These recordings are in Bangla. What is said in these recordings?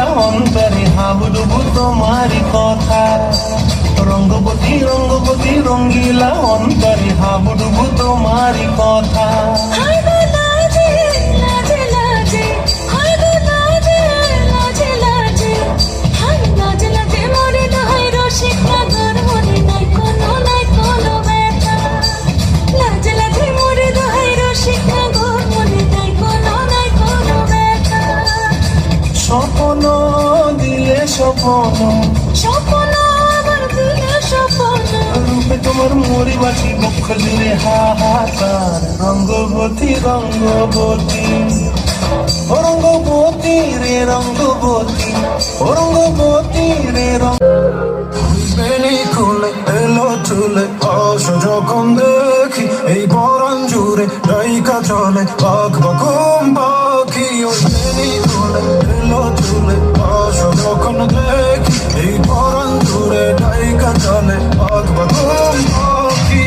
রঙ্গিলা অন্তরে হাবুডুবু তোমারই কথা। রঙ্গবতী রঙ্গবতী রঙ্গিলা অন্তরে হাবুডুবু তোমারই কথা। স্বপ্ন দিলে স্বপ্ন রূপে তোমার মরি বাঁচি বক্ষ জুড়ে হাহাকার। রঙ্গবতী রঙ্গবতী ও রঙ্গবতী রে রঙ্গবতী ও রঙ্গবতী রে বেনি খুলে এলো চুলে আস যখন দেখি এই পরাণ জুড়ে ডাইকা চলে পাখ বাকুম পাখি। ওই বেনি খুলে এলো চুলে আস যখন দেখি এই পরাণ জুড়ে ডাইকা চলে পাখ বাকুম পাখি।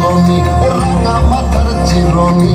Rami, Ranga Matar Chironi,